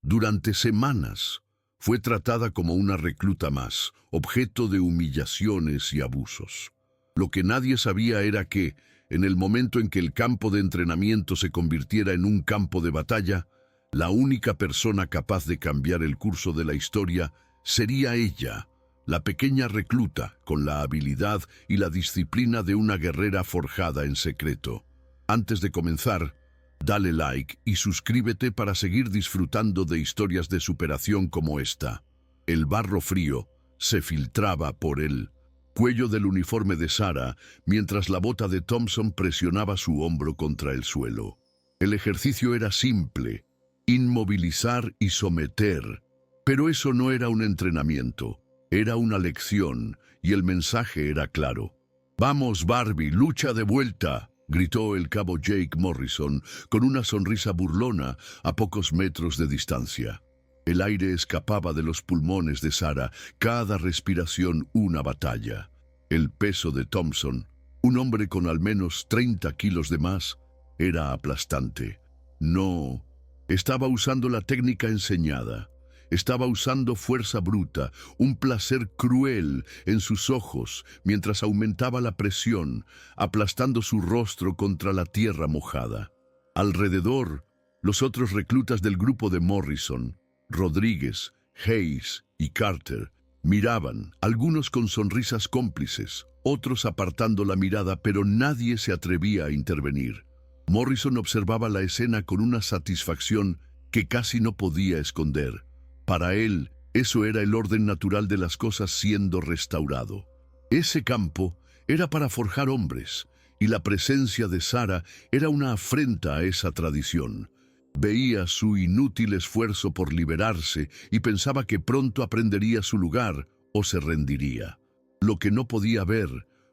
Durante semanas fue tratada como una recluta más, objeto de humillaciones y abusos. Lo que nadie sabía era que, en el momento en que el campo de entrenamiento se convirtiera en un campo de batalla, la única persona capaz de cambiar el curso de la historia sería ella, la pequeña recluta con la habilidad y la disciplina de una guerrera forjada en secreto. Antes de comenzar, dale like y suscríbete para seguir disfrutando de historias de superación como esta. El barro frío se filtraba por el cuello del uniforme de Sarah mientras la bota de Thompson presionaba su hombro contra el suelo. El ejercicio era simple: inmovilizar y someter. Pero eso no era un entrenamiento, era una lección, y el mensaje era claro. «Vamos, Barbie, lucha de vuelta», gritó el cabo Jake Morrison con una sonrisa burlona a pocos metros de distancia. El aire escapaba de los pulmones de Sarah, cada respiración una batalla. El peso de Thompson, un hombre con al menos 30 kilos de más, era aplastante. No, estaba usando la técnica enseñada. Estaba usando fuerza bruta, un placer cruel en sus ojos mientras aumentaba la presión, aplastando su rostro contra la tierra mojada. Alrededor, los otros reclutas del grupo de Morrison, Rodríguez, Hayes y Carter, miraban, algunos con sonrisas cómplices, otros apartando la mirada, pero nadie se atrevía a intervenir. Morrison observaba la escena con una satisfacción que casi no podía esconder. Para él, eso era el orden natural de las cosas siendo restaurado. Ese campo era para forjar hombres, y la presencia de Sarah era una afrenta a esa tradición. Veía su inútil esfuerzo por liberarse y pensaba que pronto aprendería su lugar o se rendiría. Lo que no podía ver,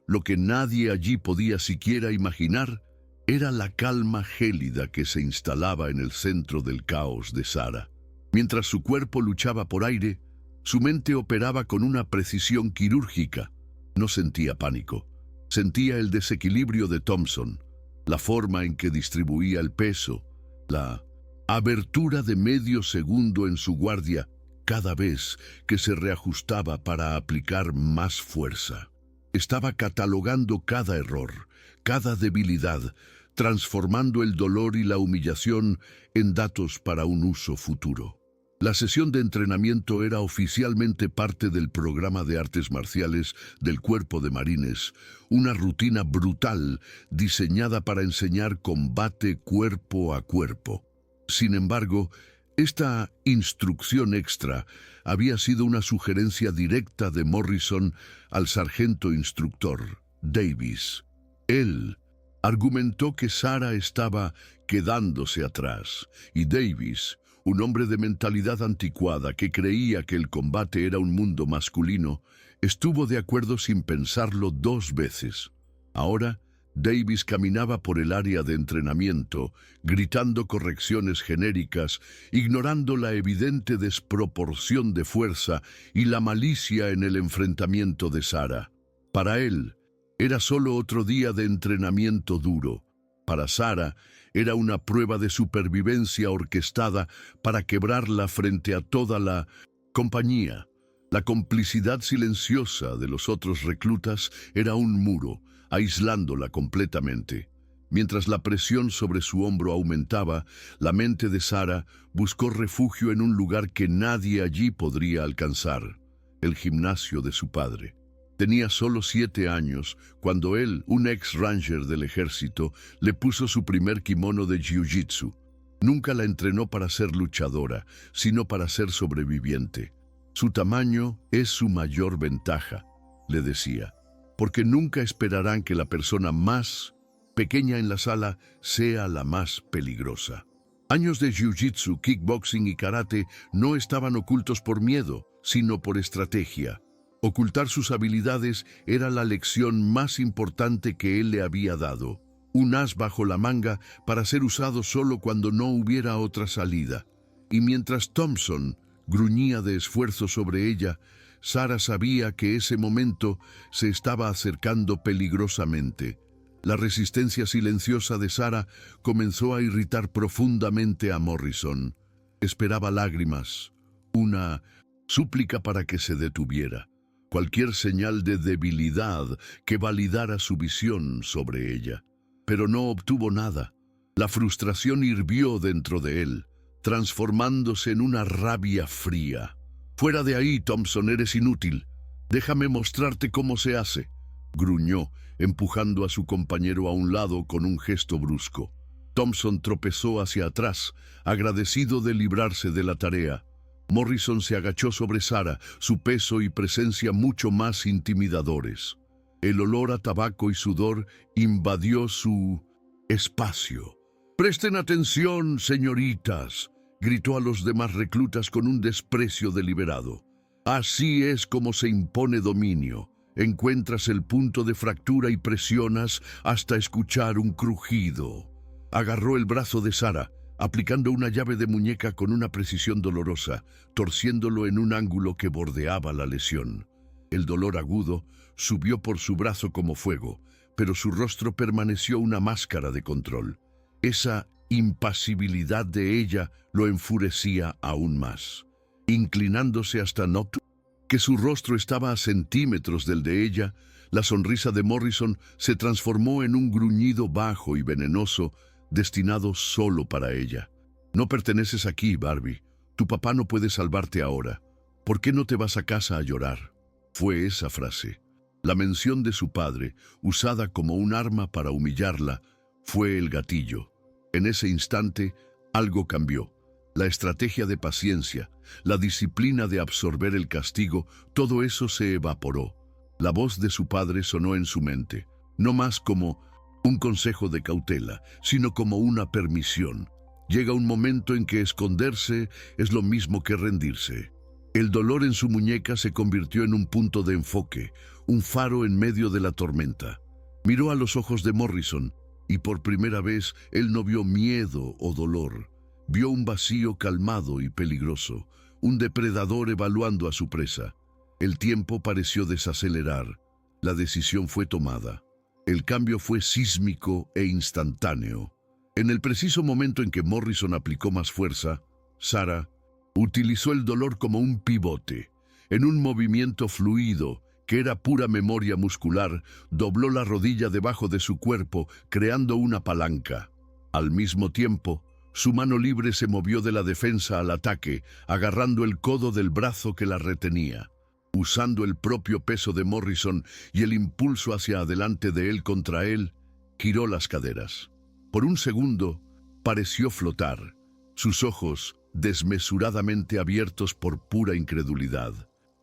lo que nadie allí podía siquiera imaginar, era la calma gélida que se instalaba en el centro del caos de Sarah. Mientras su cuerpo luchaba por aire, su mente operaba con una precisión quirúrgica. No sentía pánico. Sentía el desequilibrio de Thompson, la forma en que distribuía el peso, la abertura de medio segundo en su guardia cada vez que se reajustaba para aplicar más fuerza. Estaba catalogando cada error, cada debilidad, transformando el dolor y la humillación en datos para un uso futuro. La sesión de entrenamiento era oficialmente parte del programa de artes marciales del Cuerpo de Marines, una rutina brutal diseñada para enseñar combate cuerpo a cuerpo. Sin embargo, esta instrucción extra había sido una sugerencia directa de Morrison al sargento instructor, Davis. Él argumentó que Sarah estaba quedándose atrás, y Davis, un hombre de mentalidad anticuada que creía que el combate era un mundo masculino, estuvo de acuerdo sin pensarlo 2 veces. Ahora, Davis caminaba por el área de entrenamiento, gritando correcciones genéricas, ignorando la evidente desproporción de fuerza y la malicia en el enfrentamiento de Sarah. Para él, era solo otro día de entrenamiento duro. Para Sarah, era una prueba de supervivencia orquestada para quebrarla frente a toda la compañía. La complicidad silenciosa de los otros reclutas era un muro, aislándola completamente. Mientras la presión sobre su hombro aumentaba, la mente de Sarah buscó refugio en un lugar que nadie allí podría alcanzar: el gimnasio de su padre. Tenía solo 7 años cuando él, un ex-ranger del ejército, le puso su primer kimono de jiu-jitsu. Nunca la entrenó para ser luchadora, sino para ser sobreviviente. Su tamaño es su mayor ventaja, le decía, porque nunca esperarán que la persona más pequeña en la sala sea la más peligrosa. Años de jiu-jitsu, kickboxing y karate no estaban ocultos por miedo, sino por estrategia. Ocultar sus habilidades era la lección más importante que él le había dado. Un as bajo la manga para ser usado solo cuando no hubiera otra salida. Y mientras Thompson gruñía de esfuerzo sobre ella, Sarah sabía que ese momento se estaba acercando peligrosamente. La resistencia silenciosa de Sarah comenzó a irritar profundamente a Morrison. Esperaba lágrimas, una súplica para que se detuviera, cualquier señal de debilidad que validara su visión sobre ella. Pero no obtuvo nada. La frustración hirvió dentro de él, transformándose en una rabia fría. «Fuera de ahí, Thompson, eres inútil. Déjame mostrarte cómo se hace», gruñó, empujando a su compañero a un lado con un gesto brusco. Thompson tropezó hacia atrás, agradecido de librarse de la tarea. Morrison se agachó sobre Sarah, su peso y presencia mucho más intimidadores. El olor a tabaco y sudor invadió su espacio. «Presten atención, señoritas», gritó a los demás reclutas con un desprecio deliberado. «Así es como se impone dominio. Encuentras el punto de fractura y presionas hasta escuchar un crujido». Agarró el brazo de Sarah, aplicando una llave de muñeca con una precisión dolorosa, torciéndolo en un ángulo que bordeaba la lesión. El dolor agudo subió por su brazo como fuego, pero su rostro permaneció una máscara de control. Esa impasibilidad de ella lo enfurecía aún más. Inclinándose hasta notar que su rostro estaba a centímetros del de ella, la sonrisa de Morrison se transformó en un gruñido bajo y venenoso, destinado solo para ella. «No perteneces aquí, Barbie. Tu papá no puede salvarte ahora. ¿Por qué no te vas a casa a llorar?». Fue esa frase. La mención de su padre, usada como un arma para humillarla, fue el gatillo. En ese instante, algo cambió. La estrategia de paciencia, la disciplina de absorber el castigo, todo eso se evaporó. La voz de su padre sonó en su mente, no más como un consejo de cautela, sino como una permisión. Llega un momento en que esconderse es lo mismo que rendirse. El dolor en su muñeca se convirtió en un punto de enfoque, un faro en medio de la tormenta. Miró a los ojos de Morrison, y por primera vez él no vio miedo o dolor. Vio un vacío calmado y peligroso, un depredador evaluando a su presa. El tiempo pareció desacelerar. La decisión fue tomada. El cambio fue sísmico e instantáneo. En el preciso momento en que Morrison aplicó más fuerza, Sarah utilizó el dolor como un pivote. En un movimiento fluido, que era pura memoria muscular, dobló la rodilla debajo de su cuerpo, creando una palanca. Al mismo tiempo, su mano libre se movió de la defensa al ataque, agarrando el codo del brazo que la retenía. Usando el propio peso de Morrison y el impulso hacia adelante de él contra él, giró las caderas. Por un segundo, pareció flotar, sus ojos desmesuradamente abiertos por pura incredulidad.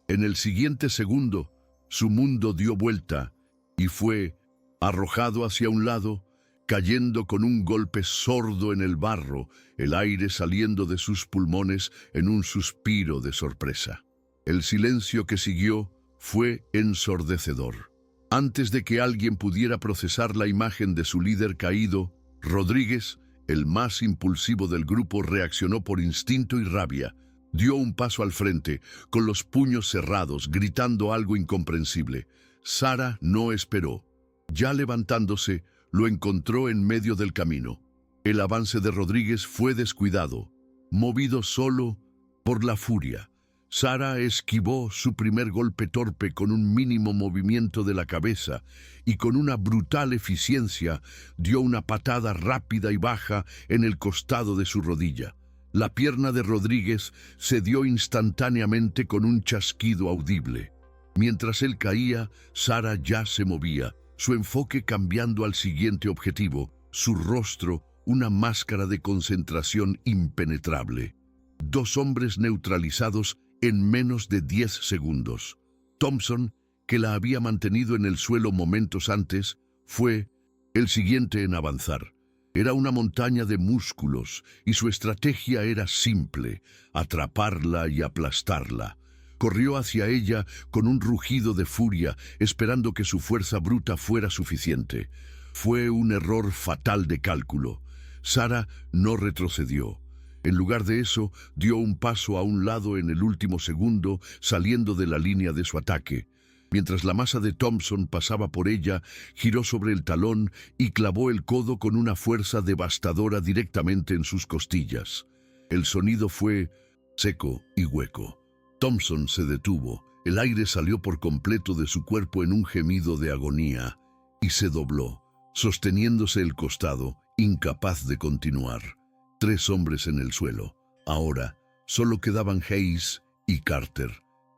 En el siguiente segundo, su mundo dio vuelta y fue arrojado hacia un lado, cayendo con un golpe sordo en el barro, el aire saliendo de sus pulmones en un suspiro de sorpresa. El silencio que siguió fue ensordecedor. Antes de que alguien pudiera procesar la imagen de su líder caído, Rodríguez, el más impulsivo del grupo, reaccionó por instinto y rabia. Dio un paso al frente, con los puños cerrados, gritando algo incomprensible. Sarah no esperó. Ya levantándose, lo encontró en medio del camino. El avance de Rodríguez fue descuidado, movido solo por la furia. Sarah esquivó su primer golpe torpe con un mínimo movimiento de la cabeza y con una brutal eficiencia dio una patada rápida y baja en el costado de su rodilla. La pierna de Rodríguez cedió instantáneamente con un chasquido audible. Mientras él caía, Sarah ya se movía, su enfoque cambiando al siguiente objetivo, su rostro una máscara de concentración impenetrable. 2 hombres neutralizados en menos de 10 segundos. Thompson, que la había mantenido en el suelo momentos antes, fue el siguiente en avanzar. Era una montaña de músculos y su estrategia era simple: atraparla y aplastarla. Corrió hacia ella con un rugido de furia, esperando que su fuerza bruta fuera suficiente. Fue un error fatal de cálculo. Sarah no retrocedió. En lugar de eso, dio un paso a un lado en el último segundo, saliendo de la línea de su ataque. Mientras la masa de Thompson pasaba por ella, giró sobre el talón y clavó el codo con una fuerza devastadora directamente en sus costillas. El sonido fue seco y hueco. Thompson se detuvo. El aire salió por completo de su cuerpo en un gemido de agonía y se dobló, sosteniéndose el costado, incapaz de continuar. 3 hombres en el suelo. Ahora solo quedaban Hayes y Carter.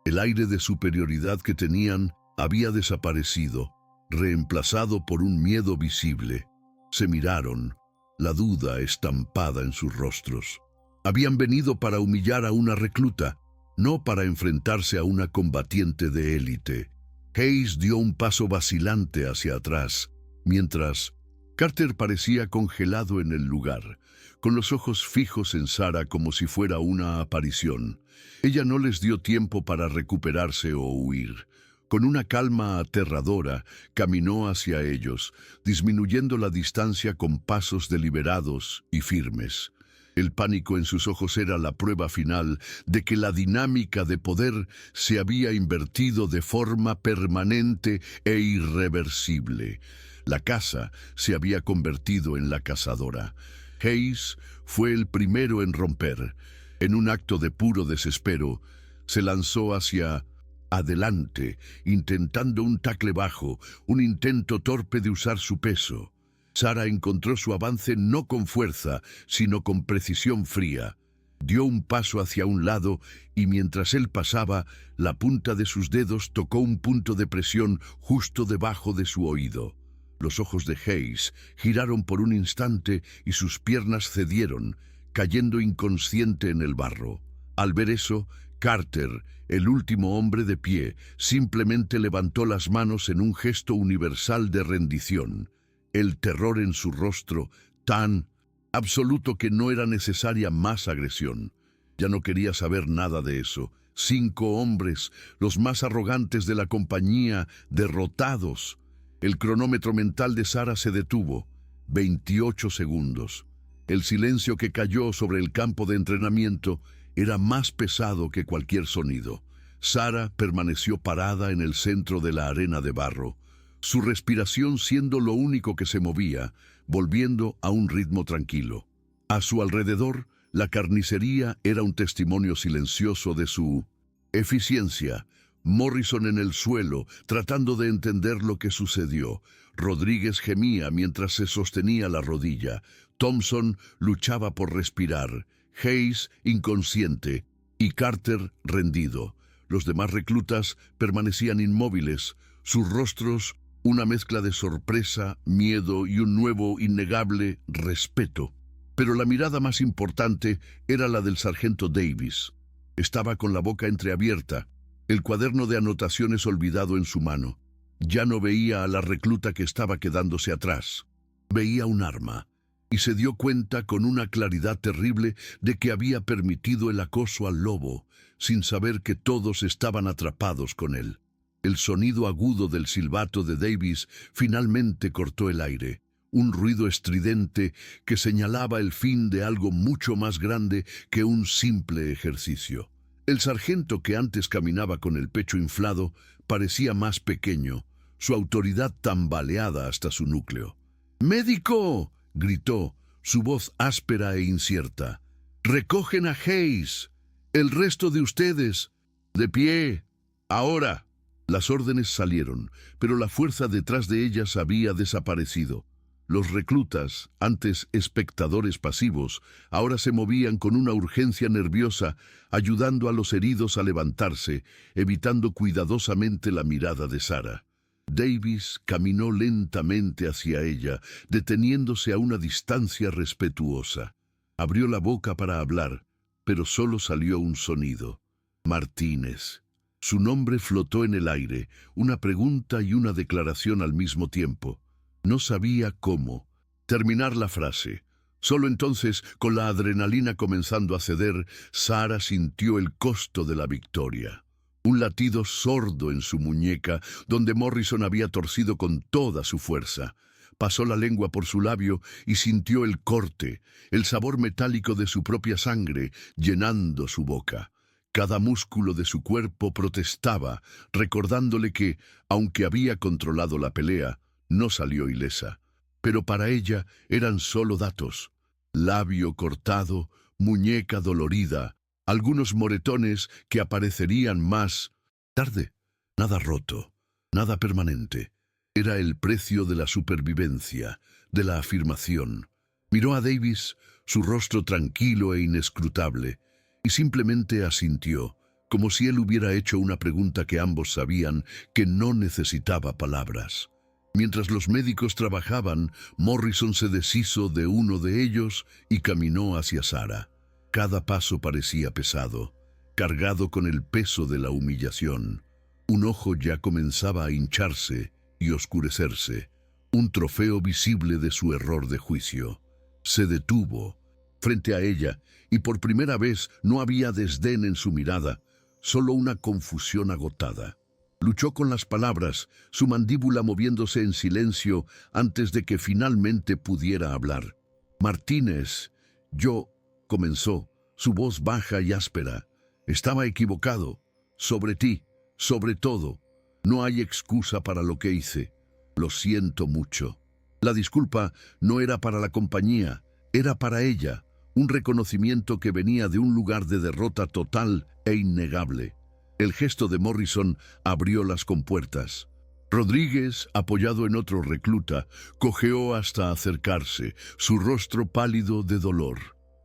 El aire de superioridad que tenían había desaparecido, reemplazado por un miedo visible. Se miraron, la duda estampada en sus rostros. Habían venido para humillar a una recluta, no para enfrentarse a una combatiente de élite. Hayes dio un paso vacilante hacia atrás, mientras Carter parecía congelado en el lugar, con los ojos fijos en Sarah como si fuera una aparición. Ella no les dio tiempo para recuperarse o huir. Con una calma aterradora, caminó hacia ellos, disminuyendo la distancia con pasos deliberados y firmes. El pánico en sus ojos era la prueba final de que la dinámica de poder se había invertido de forma permanente e irreversible. La caza se había convertido en la cazadora. Hayes fue el primero en romper. En un acto de puro desespero, se lanzó hacia adelante, intentando un tackle bajo, un intento torpe de usar su peso. Sarah encontró su avance no con fuerza, sino con precisión fría. Dio un paso hacia un lado y mientras él pasaba, la punta de sus dedos tocó un punto de presión justo debajo de su oído. Los ojos de Hayes giraron por un instante y sus piernas cedieron, cayendo inconsciente en el barro. Al ver eso, Carter, el último hombre de pie, simplemente levantó las manos en un gesto universal de rendición. El terror en su rostro, tan absoluto que no era necesaria más agresión. Ya no quería saber nada de eso. 5 hombres, los más arrogantes de la compañía, derrotados. El cronómetro mental de Sarah se detuvo. 28 segundos. El silencio que cayó sobre el campo de entrenamiento era más pesado que cualquier sonido. Sarah permaneció parada en el centro de la arena de barro, su respiración siendo lo único que se movía, volviendo a un ritmo tranquilo. A su alrededor, la carnicería era un testimonio silencioso de su eficiencia. Morrison en el suelo, tratando de entender lo que sucedió. Rodríguez gemía mientras se sostenía la rodilla. Thompson luchaba por respirar. Hayes inconsciente y Carter rendido. Los demás reclutas permanecían inmóviles, sus rostros una mezcla de sorpresa, miedo y un nuevo innegable respeto. Pero la mirada más importante era la del sargento Davis. Estaba con la boca entreabierta, el cuaderno de anotaciones olvidado en su mano. Ya no veía a la recluta que estaba quedándose atrás. Veía un arma, y se dio cuenta con una claridad terrible de que había permitido el acoso al lobo, sin saber que todos estaban atrapados con él. El sonido agudo del silbato de Davis finalmente cortó el aire, un ruido estridente que señalaba el fin de algo mucho más grande que un simple ejercicio. El sargento, que antes caminaba con el pecho inflado, parecía más pequeño, su autoridad tambaleada hasta su núcleo. ¡Médico!, gritó, su voz áspera e incierta. ¡Recogen a Hayes! ¡El resto de ustedes! ¡De pie! ¡Ahora! Las órdenes salieron, pero la fuerza detrás de ellas había desaparecido. Los reclutas, antes espectadores pasivos, ahora se movían con una urgencia nerviosa, ayudando a los heridos a levantarse, evitando cuidadosamente la mirada de Sarah. Davis caminó lentamente hacia ella, deteniéndose a una distancia respetuosa. Abrió la boca para hablar, pero solo salió un sonido. Martínez. Su nombre flotó en el aire, una pregunta y una declaración al mismo tiempo. No sabía cómo terminar la frase. Solo entonces, con la adrenalina comenzando a ceder, Sarah sintió el costo de la victoria. Un latido sordo en su muñeca, donde Morrison había torcido con toda su fuerza. Pasó la lengua por su labio y sintió el corte, el sabor metálico de su propia sangre, llenando su boca. Cada músculo de su cuerpo protestaba, recordándole que, aunque había controlado la pelea, no salió ilesa. Pero para ella eran solo datos. Labio cortado, muñeca dolorida, algunos moretones que aparecerían más tarde. Nada roto, nada permanente. Era el precio de la supervivencia, de la afirmación. Miró a Davis, su rostro tranquilo e inescrutable, y simplemente asintió, como si él hubiera hecho una pregunta que ambos sabían que no necesitaba palabras. Mientras los médicos trabajaban, Morrison se deshizo de uno de ellos y caminó hacia Sarah. Cada paso parecía pesado, cargado con el peso de la humillación. Un ojo ya comenzaba a hincharse y oscurecerse, un trofeo visible de su error de juicio. Se detuvo frente a ella y por primera vez no había desdén en su mirada, solo una confusión agotada. Luchó con las palabras, su mandíbula moviéndose en silencio antes de que finalmente pudiera hablar. «Martínez, yo», comenzó, su voz baja y áspera. «Estaba equivocado. Sobre ti, sobre todo. No hay excusa para lo que hice. Lo siento mucho». La disculpa no era para la compañía, era para ella, un reconocimiento que venía de un lugar de derrota total e innegable. El gesto de Morrison abrió las compuertas. Rodríguez, apoyado en otro recluta, cojeó hasta acercarse, su rostro pálido de dolor.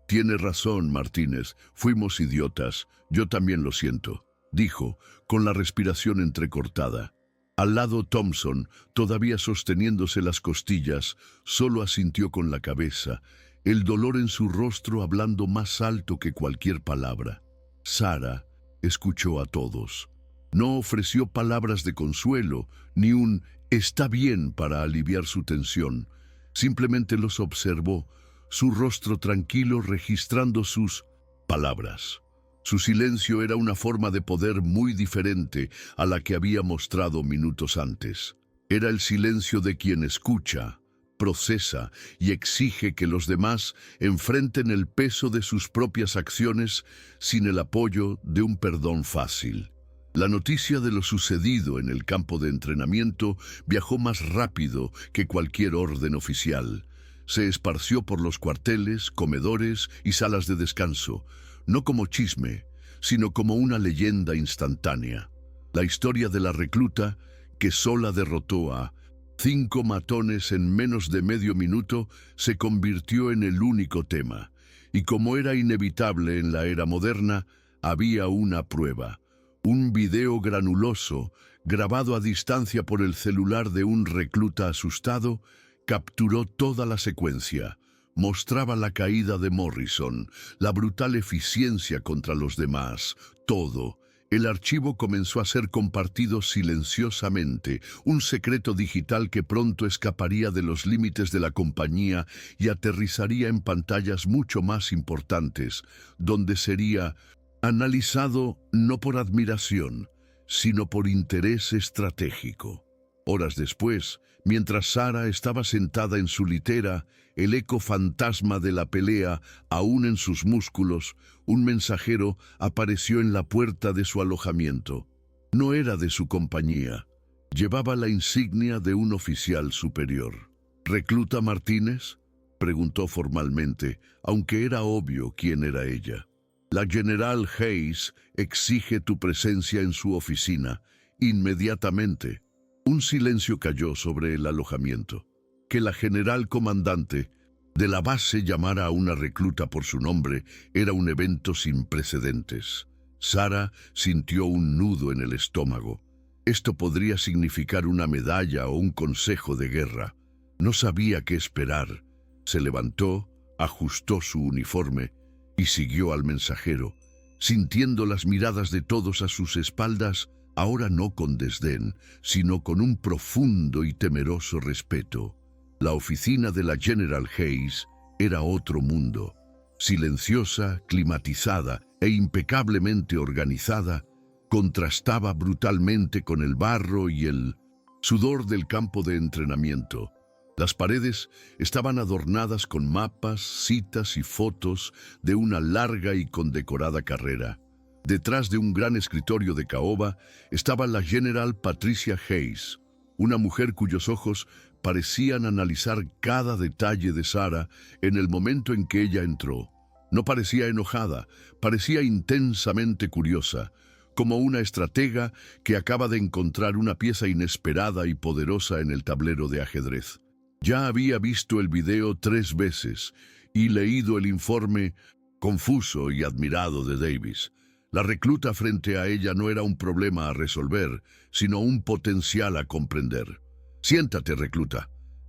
«Tiene razón, Martínez, fuimos idiotas, yo también lo siento», dijo, con la respiración entrecortada. Al lado Thompson, todavía sosteniéndose las costillas, solo asintió con la cabeza, el dolor en su rostro hablando más alto que cualquier palabra. Sarah escuchó a todos. No ofreció palabras de consuelo, ni un «está bien» para aliviar su tensión. Simplemente los observó, su rostro tranquilo registrando sus palabras. Su silencio era una forma de poder muy diferente a la que había mostrado minutos antes. Era el silencio de quien escucha, procesa y exige que los demás enfrenten el peso de sus propias acciones sin el apoyo de un perdón fácil. La noticia de lo sucedido en el campo de entrenamiento viajó más rápido que cualquier orden oficial. Se esparció por los cuarteles, comedores y salas de descanso, no como chisme, sino como una leyenda instantánea. La historia de la recluta que sola derrotó a 5 matones en menos de medio minuto se convirtió en el único tema. Y como era inevitable en la era moderna, había una prueba. Un video granuloso, grabado a distancia por el celular de un recluta asustado, capturó toda la secuencia. Mostraba la caída de Morrison, la brutal eficiencia contra los demás, todo. El archivo comenzó a ser compartido silenciosamente, un secreto digital que pronto escaparía de los límites de la compañía y aterrizaría en pantallas mucho más importantes, donde sería analizado no por admiración, sino por interés estratégico. Horas después, mientras Sarah estaba sentada en su litera, el eco fantasma de la pelea aún en sus músculos, un mensajero apareció en la puerta de su alojamiento. No era de su compañía. Llevaba la insignia de un oficial superior. «¿Recluta Martínez?», preguntó formalmente, aunque era obvio quién era ella. «La General Hayes exige tu presencia en su oficina, inmediatamente». Un silencio cayó sobre el alojamiento. Que la general comandante de la base llamara a una recluta por su nombre era un evento sin precedentes. Sarah sintió un nudo en el estómago. Esto podría significar una medalla o un consejo de guerra. No sabía qué esperar. Se levantó, ajustó su uniforme y siguió al mensajero, sintiendo las miradas de todos a sus espaldas, ahora no con desdén, sino con un profundo y temeroso respeto. La oficina de la General Hayes era otro mundo. Silenciosa, climatizada e impecablemente organizada, contrastaba brutalmente con el barro y el sudor del campo de entrenamiento. Las paredes estaban adornadas con mapas, citas y fotos de una larga y condecorada carrera. Detrás de un gran escritorio de caoba estaba la General Patricia Hayes, una mujer cuyos ojos parecían analizar cada detalle de Sarah en el momento en que ella entró. No parecía enojada, parecía intensamente curiosa, como una estratega que acaba de encontrar una pieza inesperada y poderosa en el tablero de ajedrez. Ya había visto el video 3 veces y leído el informe confuso y admirado de Davis. La recluta frente a ella no era un problema a resolver, sino un potencial a comprender. «Siéntate, recluta»,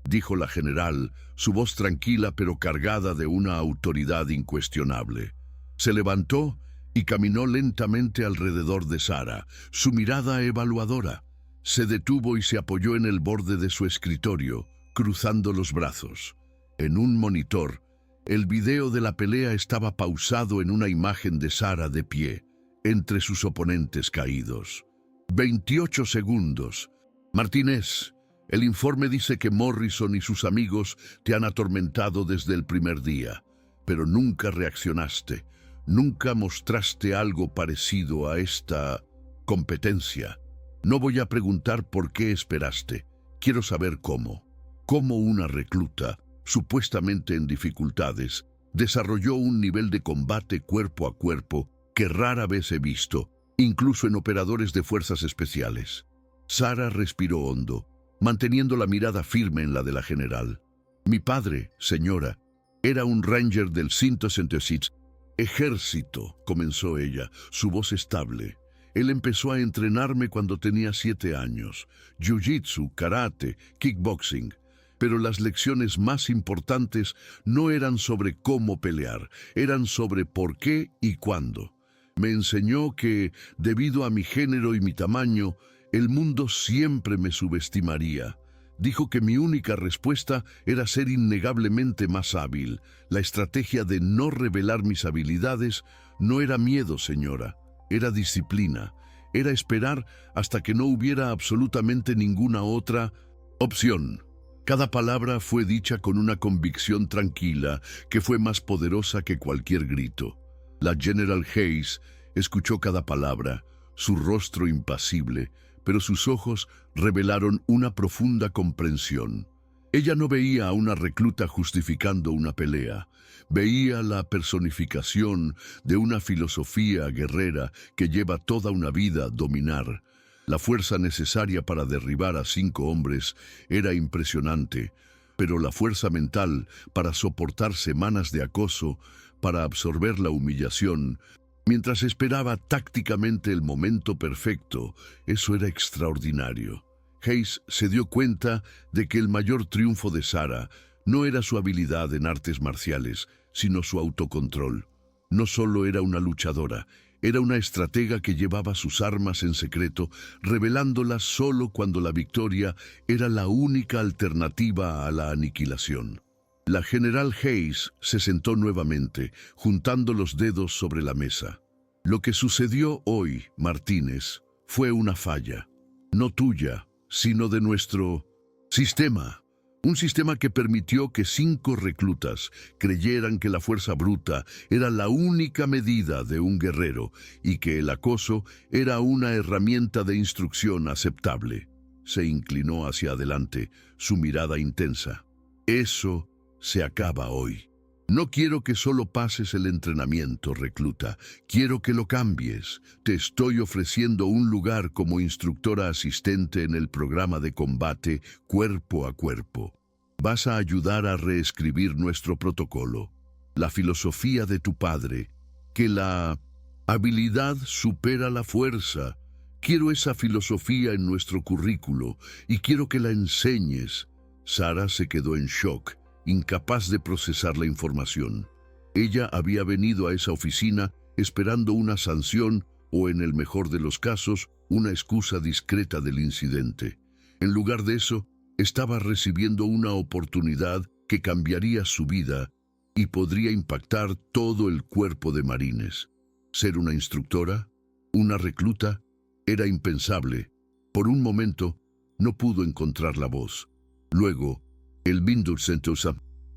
dijo la general, su voz tranquila pero cargada de una autoridad incuestionable. Se levantó y caminó lentamente alrededor de Sara, su mirada evaluadora. Se detuvo y se apoyó en el borde de su escritorio, cruzando los brazos. En un monitor, el video de la pelea estaba pausado en una imagen de Sara de pie, entre sus oponentes caídos. 28 segundos. «Martínez, el informe dice que Morrison y sus amigos te han atormentado desde el primer día, pero nunca reaccionaste, nunca mostraste algo parecido a esta competencia. No voy a preguntar por qué esperaste, quiero saber cómo. Cómo una recluta, supuestamente en dificultades, desarrolló un nivel de combate cuerpo a cuerpo que rara vez he visto, incluso en operadores de fuerzas especiales». Sara respiró hondo, manteniendo la mirada firme en la de la general. «Mi padre, señora, era un ranger del 166 Ejército», comenzó ella, su voz estable. «Él empezó a entrenarme cuando tenía 7 años. Jiu-jitsu, karate, kickboxing. Pero las lecciones más importantes no eran sobre cómo pelear, eran sobre por qué y cuándo. Me enseñó que, debido a mi género y mi tamaño, el mundo siempre me subestimaría. Dijo que mi única respuesta era ser innegablemente más hábil. La estrategia de no revelar mis habilidades no era miedo, señora, era disciplina. Era esperar hasta que no hubiera absolutamente ninguna otra opción». Cada palabra fue dicha con una convicción tranquila que fue más poderosa que cualquier grito. La General Hayes escuchó cada palabra, su rostro impasible, pero sus ojos revelaron una profunda comprensión. Ella no veía a una recluta justificando una pelea, veía la personificación de una filosofía guerrera que lleva toda una vida a dominar. La fuerza necesaria para derribar a 5 hombres era impresionante, pero la fuerza mental para soportar semanas de acoso, para absorber la humillación, mientras esperaba tácticamente el momento perfecto, eso era extraordinario. Hayes se dio cuenta de que el mayor triunfo de Sara no era su habilidad en artes marciales, sino su autocontrol. No solo era una luchadora, era una estratega que llevaba sus armas en secreto, revelándolas solo cuando la victoria era la única alternativa a la aniquilación. La general Hayes se sentó nuevamente, juntando los dedos sobre la mesa. «Lo que sucedió hoy, Martínez, fue una falla, no tuya, sino de nuestro sistema. Un sistema que permitió que 5 reclutas creyeran que la fuerza bruta era la única medida de un guerrero y que el acoso era una herramienta de instrucción aceptable». Se inclinó hacia adelante, su mirada intensa. «Eso se acaba hoy. No quiero que solo pases el entrenamiento, recluta. Quiero que lo cambies. Te estoy ofreciendo un lugar como instructora asistente en el programa de combate cuerpo a cuerpo. Vas a ayudar a reescribir nuestro protocolo, la filosofía de tu padre, que la habilidad supera la fuerza. Quiero esa filosofía en nuestro currículo y quiero que la enseñes». Sara se quedó en shock, incapaz de procesar la información. Ella había venido a esa oficina esperando una sanción o, en el mejor de los casos, una excusa discreta del incidente. En lugar de eso, estaba recibiendo una oportunidad que cambiaría su vida y podría impactar todo el cuerpo de marines. Ser una instructora, una recluta, era impensable. Por un momento, no pudo encontrar la voz. Luego, el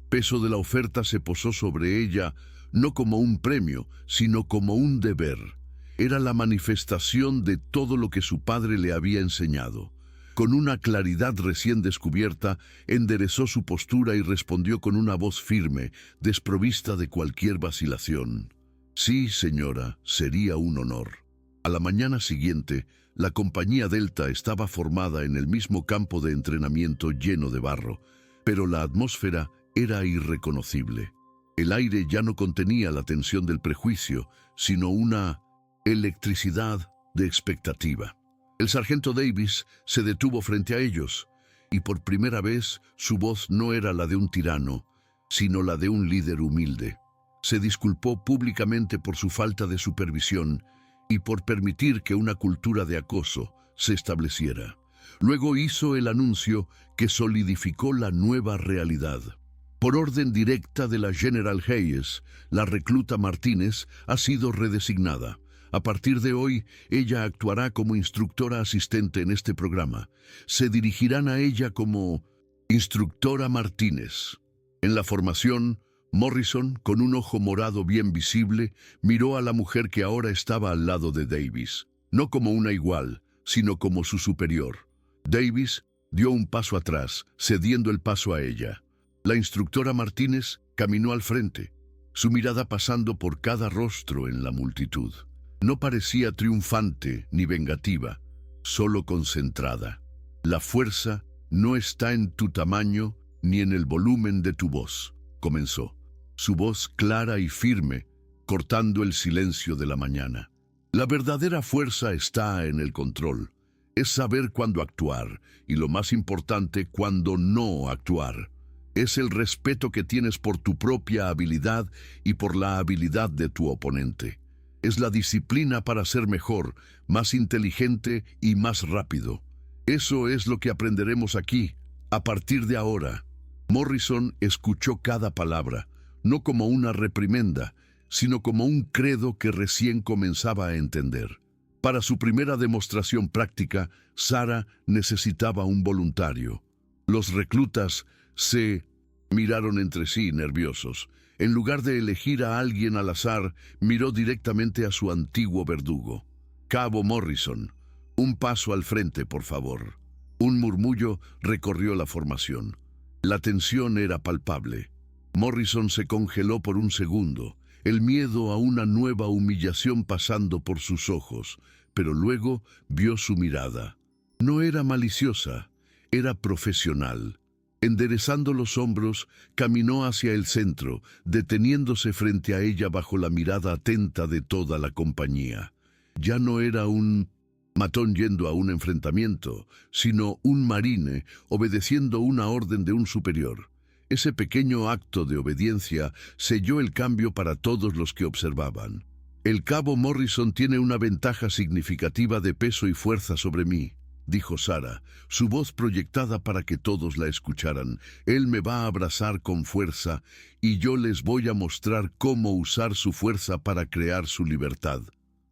peso de la oferta se posó sobre ella, no como un premio, sino como un deber. Era la manifestación de todo lo que su padre le había enseñado. Con una claridad recién descubierta, enderezó su postura y respondió con una voz firme, desprovista de cualquier vacilación. Sí, señora, sería un honor. A la mañana siguiente, la compañía Delta estaba formada en el mismo campo de entrenamiento lleno de barro, pero la atmósfera era irreconocible. El aire ya no contenía la tensión del prejuicio, sino una electricidad de expectativa. El sargento Davis se detuvo frente a ellos, y por primera vez su voz no era la de un tirano, sino la de un líder humilde. Se disculpó públicamente por su falta de supervisión y por permitir que una cultura de acoso se estableciera. Luego hizo el anuncio que solidificó la nueva realidad. Por orden directa de la General Hayes, la recluta Martínez ha sido redesignada. A partir de hoy, ella actuará como instructora asistente en este programa. Se dirigirán a ella como Instructora Martínez. En la formación, Morrison, con un ojo morado bien visible, miró a la mujer que ahora estaba al lado de Davis, no como una igual, sino como su superior. Davis dio un paso atrás, cediendo el paso a ella. La instructora Martínez caminó al frente, su mirada pasando por cada rostro en la multitud. No parecía triunfante ni vengativa, solo concentrada. La fuerza no está en tu tamaño ni en el volumen de tu voz, comenzó. Su voz clara y firme, cortando el silencio de la mañana. La verdadera fuerza está en el control. Es saber cuándo actuar y, lo más importante, cuándo no actuar. Es el respeto que tienes por tu propia habilidad y por la habilidad de tu oponente. Es la disciplina para ser mejor, más inteligente y más rápido. Eso es lo que aprenderemos aquí, a partir de ahora. Morrison escuchó cada palabra, no como una reprimenda, sino como un credo que recién comenzaba a entender. Para su primera demostración práctica, Sarah necesitaba un voluntario. Los reclutas se miraron entre sí nerviosos. En lugar de elegir a alguien al azar, miró directamente a su antiguo verdugo. Cabo Morrison, un paso al frente, por favor. Un murmullo recorrió la formación. La tensión era palpable. Morrison se congeló por un segundo, el miedo a una nueva humillación pasando por sus ojos, pero luego vio su mirada. No era maliciosa, era profesional. Enderezando los hombros, caminó hacia el centro, deteniéndose frente a ella bajo la mirada atenta de toda la compañía. Ya no era un matón yendo a un enfrentamiento, sino un marine obedeciendo una orden de un superior. Ese pequeño acto de obediencia selló el cambio para todos los que observaban. El cabo Morrison tiene una ventaja significativa de peso y fuerza sobre mí, dijo Sarah, su voz proyectada para que todos la escucharan. Él me va a abrazar con fuerza y yo les voy a mostrar cómo usar su fuerza para crear su libertad.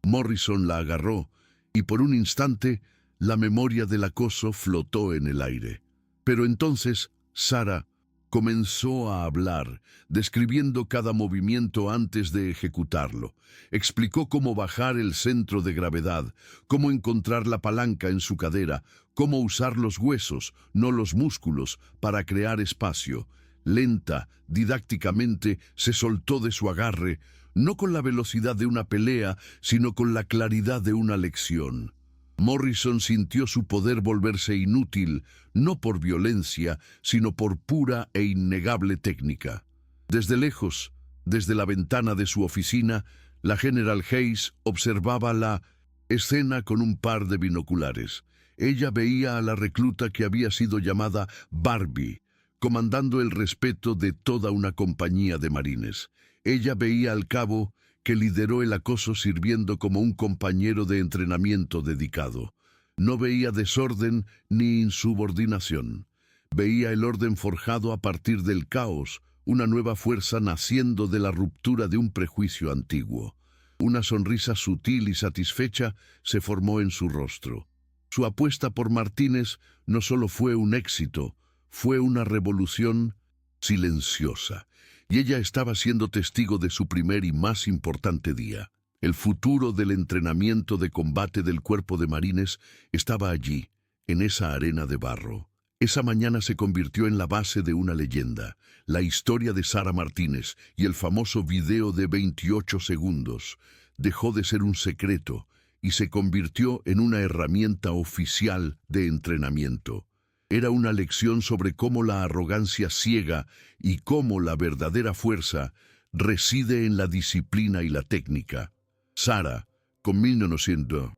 Morrison la agarró y por un instante la memoria del acoso flotó en el aire. Pero entonces Sarah comenzó a hablar, describiendo cada movimiento antes de ejecutarlo. Explicó cómo bajar el centro de gravedad, cómo encontrar la palanca en su cadera, cómo usar los huesos, no los músculos, para crear espacio. Lenta, didácticamente, se soltó de su agarre, no con la velocidad de una pelea, sino con la claridad de una lección. Morrison sintió su poder volverse inútil, no por violencia, sino por pura e innegable técnica. Desde lejos, desde la ventana de su oficina, la General Hayes observaba la escena con un par de binoculares. Ella veía a la recluta que había sido llamada Barbie, comandando el respeto de toda una compañía de marines. Ella veía al cabo que lideró el acoso sirviendo como un compañero de entrenamiento dedicado. No veía desorden ni insubordinación. Veía el orden forjado a partir del caos, una nueva fuerza naciendo de la ruptura de un prejuicio antiguo. Una sonrisa sutil y satisfecha se formó en su rostro. Su apuesta por Martínez no solo fue un éxito, fue una revolución silenciosa. Y ella estaba siendo testigo de su primer y más importante día. El futuro del entrenamiento de combate del Cuerpo de Marines estaba allí, en esa arena de barro. Esa mañana se convirtió en la base de una leyenda, la historia de Sara Martínez y el famoso video de 28 segundos. Dejó de ser un secreto y se convirtió en una herramienta oficial de entrenamiento. Era una lección sobre cómo la arrogancia ciega y cómo la verdadera fuerza reside en la disciplina y la técnica. Sara, con 1900.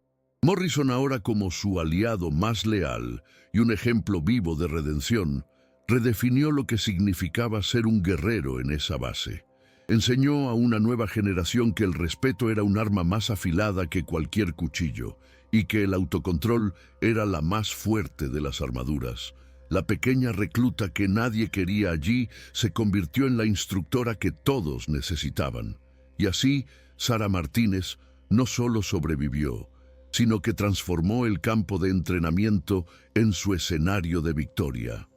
Morrison ahora como su aliado más leal y un ejemplo vivo de redención, redefinió lo que significaba ser un guerrero en esa base. Enseñó a una nueva generación que el respeto era un arma más afilada que cualquier cuchillo y que el autocontrol era la más fuerte de las armaduras. La pequeña recluta que nadie quería allí se convirtió en la instructora que todos necesitaban. Y así, Sara Martínez no solo sobrevivió, sino que transformó el campo de entrenamiento en su escenario de victoria.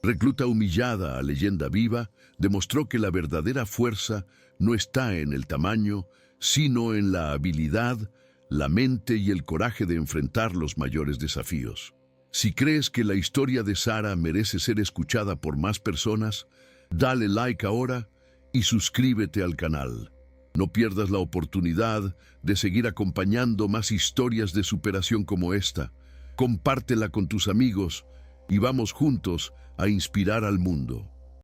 Recluta humillada a leyenda viva, demostró que la verdadera fuerza no está en el tamaño, sino en la habilidad, la mente y el coraje de enfrentar los mayores desafíos. Si crees que la historia de Sara merece ser escuchada por más personas, dale like ahora y suscríbete al canal. No pierdas la oportunidad de seguir acompañando más historias de superación como esta. Compártela con tus amigos y vamos juntos a inspirar al mundo.